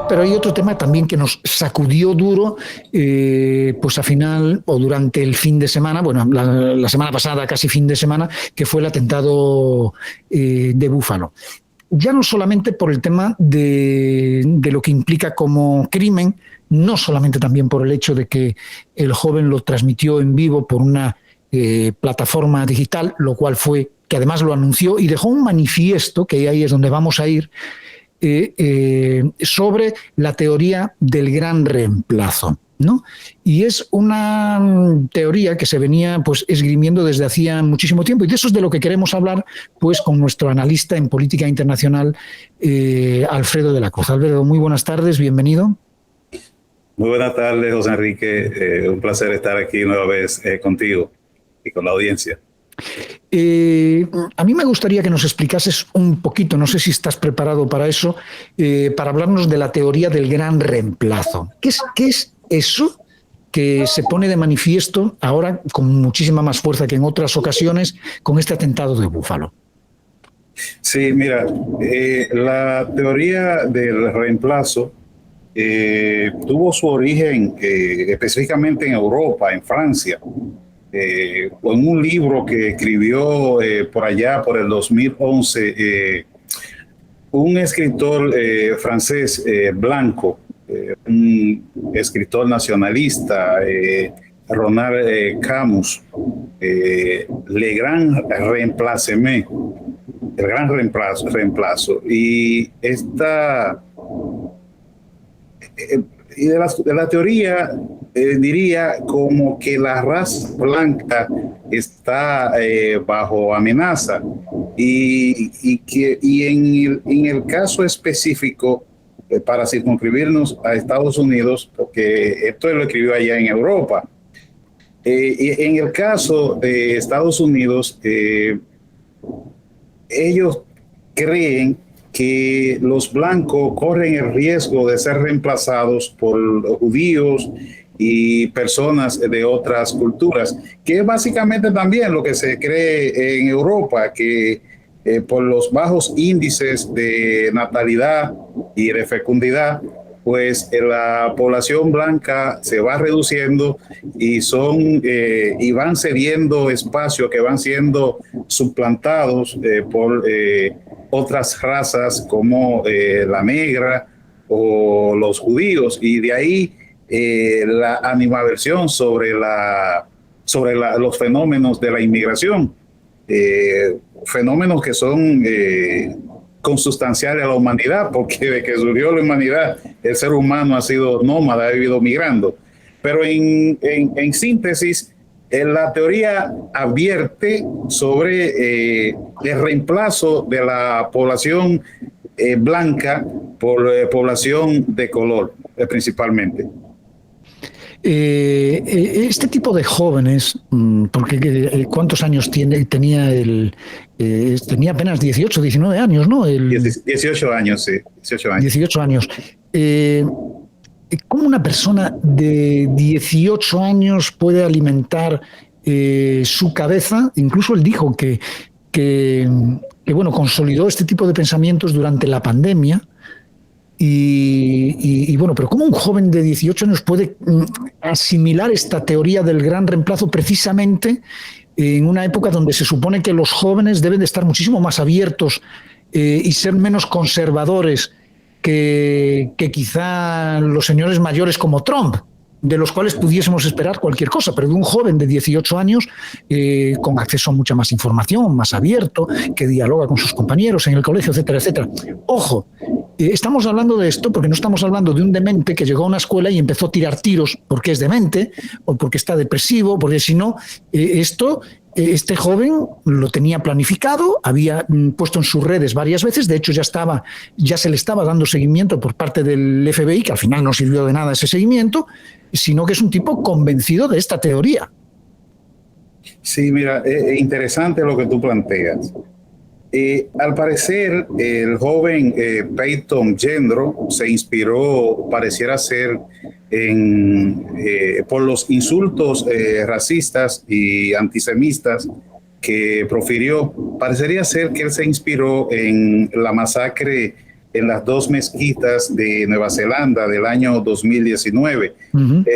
Pero hay otro tema también que nos sacudió duro, pues a final o durante el fin de semana, bueno, la semana pasada, casi fin de semana, que fue el atentado de Búfalo. Ya no solamente por el tema de lo que implica como crimen, no solamente también por el hecho de que el joven lo transmitió en vivo por una plataforma digital, lo cual fue, que además lo anunció y dejó un manifiesto, que ahí es donde vamos a ir, sobre la teoría del gran reemplazo, ¿no? Y es una teoría que se venía pues esgrimiendo desde hacía muchísimo tiempo, y de eso es de lo que queremos hablar pues con nuestro analista en política internacional, Alfredo de la Cruz. Alfredo, muy buenas tardes, bienvenido. Muy buenas tardes, José Enrique. Un placer estar aquí nueva vez contigo y con la audiencia. A mí me gustaría que nos explicases un poquito, no sé si estás preparado para eso, para hablarnos de la teoría del gran reemplazo. ¿Qué es eso que se pone de manifiesto ahora con muchísima más fuerza que en otras ocasiones con este atentado de Búfalo? Sí, mira, la teoría del reemplazo tuvo su origen específicamente en Europa, en Francia. Con un libro que escribió por allá, por el 2011, un escritor francés blanco, un escritor nacionalista, Ronald Camus, Le Grand Remplacement, el gran reemplazo. Y esta... y de la teoría diría como que la raza blanca está bajo amenaza y en el caso específico para circunscribirnos a Estados Unidos, porque esto lo escribió allá en Europa, y en el caso de Estados Unidos ellos creen que los blancos corren el riesgo de ser reemplazados por judíos y personas de otras culturas, que es básicamente también lo que se cree en Europa, que por los bajos índices de natalidad y de fecundidad, pues la población blanca se va reduciendo y y van cediendo espacios que van siendo suplantados por otras razas como la negra o los judíos, y de ahí la animadversión sobre los fenómenos de la inmigración, fenómenos que son consustanciales a la humanidad, porque de que surgió la humanidad el ser humano ha sido nómada, ha vivido migrando. Pero en síntesis, la teoría advierte sobre el reemplazo de la población blanca por población de color, principalmente. Este tipo de jóvenes, porque ¿cuántos años tenía tenía apenas 18, 19 años, ¿no? 18 años, sí, 18 años. 18 años. ¿Cómo una persona de 18 años puede alimentar su cabeza? Incluso él dijo que bueno, consolidó este tipo de pensamientos durante la pandemia. Y bueno, pero ¿cómo un joven de 18 años puede asimilar esta teoría del gran reemplazo precisamente en una época donde se supone que los jóvenes deben de estar muchísimo más abiertos y ser menos conservadores que quizá los señores mayores como Trump, de los cuales pudiésemos esperar cualquier cosa, pero de un joven de 18 años con acceso a mucha más información, más abierto, que dialoga con sus compañeros en el colegio, etcétera, etcétera? Ojo, estamos hablando de esto porque no estamos hablando de un demente que llegó a una escuela y empezó a tirar tiros porque es demente o porque está depresivo, porque si no, este joven lo tenía planificado, había puesto en sus redes varias veces, de hecho ya se le estaba dando seguimiento por parte del FBI, que al final no sirvió de nada ese seguimiento, sino que es un tipo convencido de esta teoría. Sí, mira, interesante lo que tú planteas. Al parecer, el joven Peyton Gendro se inspiró, pareciera ser, por los insultos racistas y antisemitas que profirió. Parecería ser que él se inspiró en la masacre en las dos mezquitas de Nueva Zelanda del año 2019,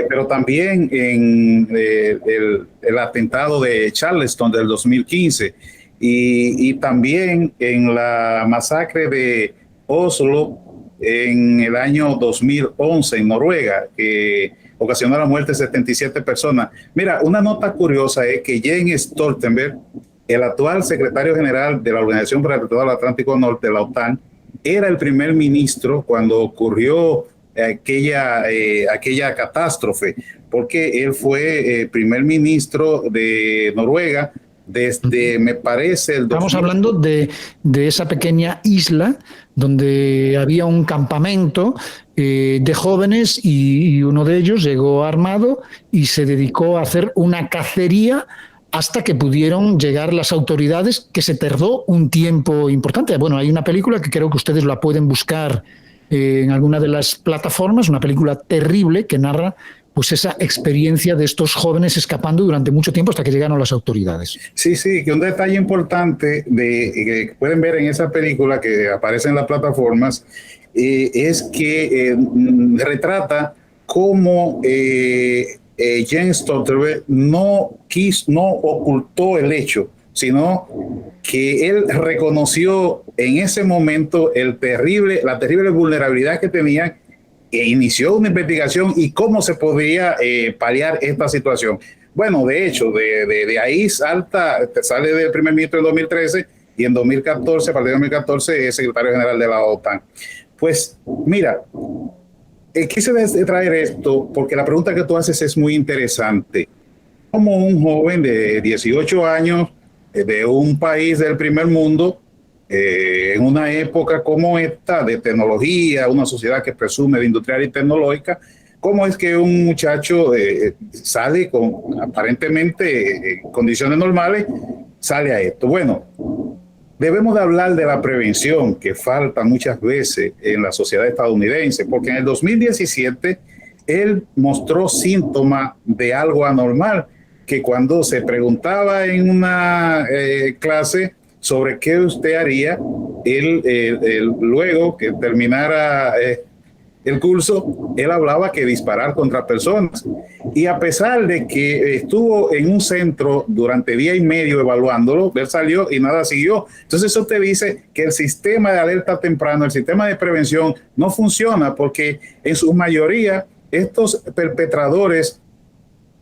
pero también en el atentado de Charleston del 2015 y también en la masacre de Oslo en el año 2011 en Noruega, que ocasionó la muerte de 77 personas. Mira, una nota curiosa es que Jens Stoltenberg, el actual secretario general de la Organización para el Tratado del Atlántico Norte, de la OTAN, era el primer ministro cuando ocurrió aquella catástrofe, porque él fue primer ministro de Noruega desde, me parece, el 2000. Estamos hablando de esa pequeña isla donde había un campamento de jóvenes y uno de ellos llegó armado y se dedicó a hacer una cacería hasta que pudieron llegar las autoridades, que se tardó un tiempo importante. Bueno, hay una película que creo que ustedes la pueden buscar en alguna de las plataformas, una película terrible que narra pues esa experiencia de estos jóvenes escapando durante mucho tiempo hasta que llegaron las autoridades. Sí, sí, que un detalle importante que pueden ver en esa película que aparece en las plataformas es que retrata cómo Jens Stoltenberg no ocultó el hecho, sino que él reconoció en ese momento la terrible vulnerabilidad que tenían e inició una investigación y cómo se podría paliar esta situación. Bueno, de hecho, de ahí sale del primer ministro en 2013 y en 2014, a partir de 2014, es secretario general de la OTAN. Pues mira, quise traer esto porque la pregunta que tú haces es muy interesante. Como un joven de 18 años de un país del primer mundo, en una época como esta de tecnología, una sociedad que presume de industrial y tecnológica, ¿cómo es que un muchacho sale con aparentemente condiciones normales, sale a esto? Bueno, debemos de hablar de la prevención que falta muchas veces en la sociedad estadounidense, porque en el 2017 él mostró síntomas de algo anormal, que cuando se preguntaba en una clase sobre qué usted haría, luego que terminara el curso, él hablaba que disparar contra personas. Y a pesar de que estuvo en un centro durante día y medio evaluándolo, él salió y nada siguió. Entonces eso te dice que el sistema de alerta temprano, el sistema de prevención no funciona, porque en su mayoría estos perpetradores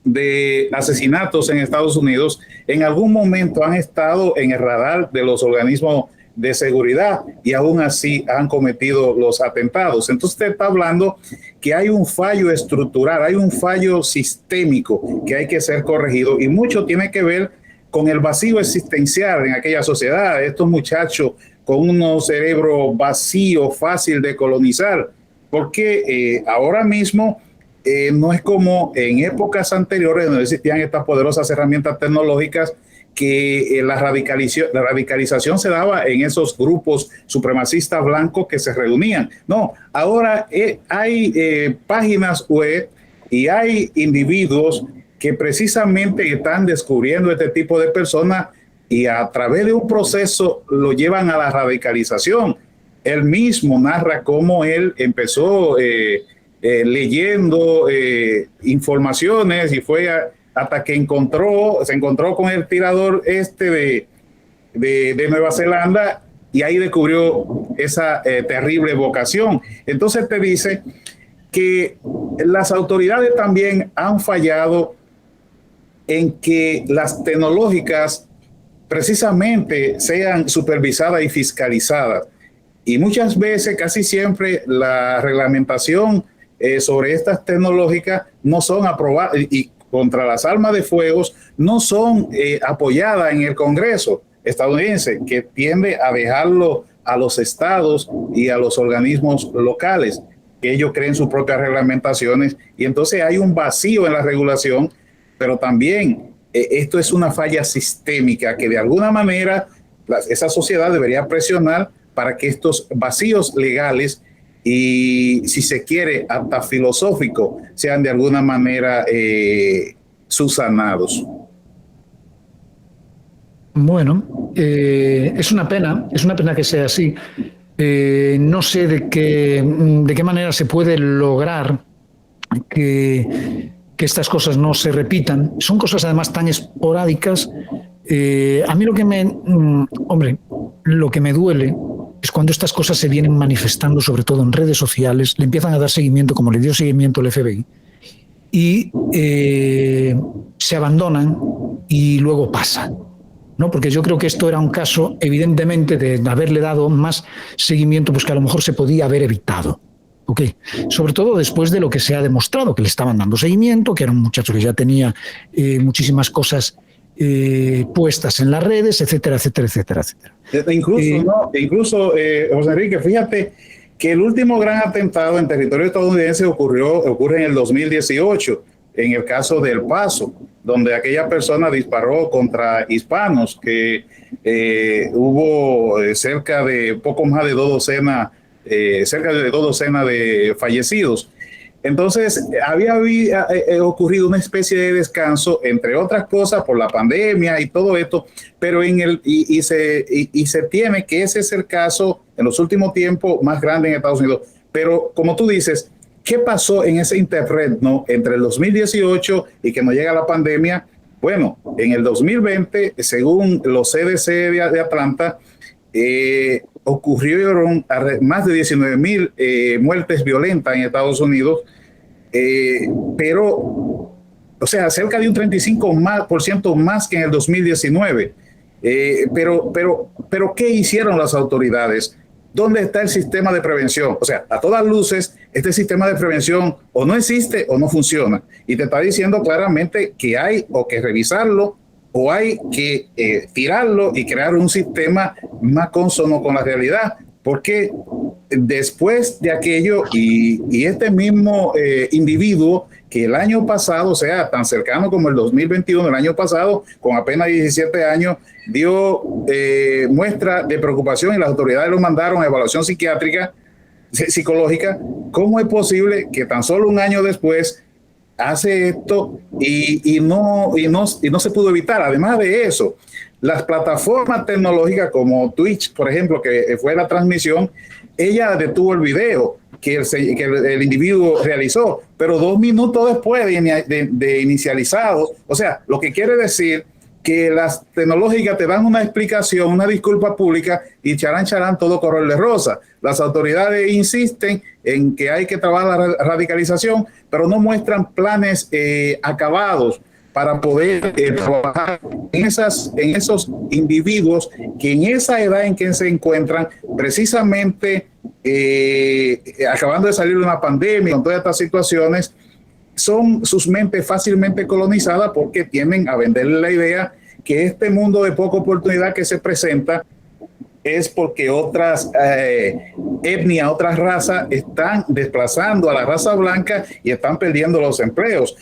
de asesinatos en Estados Unidos en algún momento han estado en el radar de los organismos de seguridad y aún así han cometido los atentados. Entonces usted está hablando que hay un fallo estructural, hay un fallo sistémico que hay que ser corregido, y mucho tiene que ver con el vacío existencial en aquella sociedad. Estos muchachos con un cerebro vacío, fácil de colonizar, porque ahora mismo no es como en épocas anteriores donde existían estas poderosas herramientas tecnológicas, que la radicalización se daba en esos grupos supremacistas blancos que se reunían. No, ahora hay páginas web y hay individuos que precisamente están descubriendo este tipo de personas y a través de un proceso lo llevan a la radicalización. Él mismo narra cómo él empezó leyendo informaciones y fue hasta que se encontró con el tirador de Nueva Zelanda, y ahí descubrió esa terrible vocación. Entonces te dice que las autoridades también han fallado en que las tecnológicas precisamente sean supervisadas y fiscalizadas. Y muchas veces, casi siempre, la reglamentación sobre estas tecnológicas no son aprobadas, y contra las armas de fuego no son apoyadas en el Congreso estadounidense, que tiende a dejarlo a los estados y a los organismos locales, que ellos creen sus propias reglamentaciones, y entonces hay un vacío en la regulación. Pero también esto es una falla sistémica que de alguna manera esa sociedad debería presionar para que estos vacíos legales y, si se quiere, hasta filosóficos, sean de alguna manera subsanados. Bueno, es una pena que sea así. No sé de qué manera se puede lograr que estas cosas no se repitan. Son cosas además tan esporádicas. A mí lo que me duele es cuando estas cosas se vienen manifestando, sobre todo en redes sociales, le empiezan a dar seguimiento, como le dio seguimiento el FBI, y se abandonan y luego pasan, ¿no? Porque yo creo que esto era un caso, evidentemente, de haberle dado más seguimiento, pues que a lo mejor se podía haber evitado. Okay. Sobre todo después de lo que se ha demostrado, que le estaban dando seguimiento, que era un muchacho que ya tenía muchísimas cosas puestas en las redes, etcétera, etcétera, etcétera, etcétera. Incluso José Enrique, fíjate que el último gran atentado en territorio estadounidense ocurre en el 2018, en el caso de El Paso, donde aquella persona disparó contra hispanos, que hubo poco más de cerca de 2 docenas de fallecidos. Entonces, había ocurrido una especie de descanso, entre otras cosas, por la pandemia y todo esto, pero se tiene que ese es el caso en los últimos tiempos más grande en Estados Unidos. Pero, como tú dices, ¿qué pasó en ese interregno entre el 2018 y que nos llega la pandemia? Bueno, en el 2020, según los CDC de Atlanta, ocurrieron más de 19,000 muertes violentas en Estados Unidos, pero, o sea, cerca de un 35% más que en el 2019. Pero, ¿qué hicieron las autoridades? ¿Dónde está el sistema de prevención? O sea, a todas luces, este sistema de prevención o no existe o no funciona. Y te está diciendo claramente que hay o que revisarlo o hay que tirarlo y crear un sistema más consono con la realidad, porque después de aquello y este mismo individuo que el año pasado, o sea, tan cercano como el 2021, el año pasado, con apenas 17 años, dio muestra de preocupación y las autoridades lo mandaron a evaluación psicológica. ¿Cómo es posible que tan solo un año después hace esto y no se pudo evitar? Además de eso, las plataformas tecnológicas como Twitch, por ejemplo, que fue la transmisión, ella detuvo el video que el individuo realizó, pero 2 minutos después de inicializado. O sea, lo que quiere decir que las tecnológicas te dan una explicación, una disculpa pública y charán, todo color de rosa. Las autoridades insisten en que hay que trabajar la radicalización, pero no muestran planes acabados para poder trabajar en esos individuos que en esa edad en que se encuentran, precisamente acabando de salir de una pandemia, con todas estas situaciones, son sus mentes fácilmente colonizadas porque tienden a venderle la idea que este mundo de poca oportunidad que se presenta es porque otras etnias, otras razas están desplazando a la raza blanca y están perdiendo los empleos.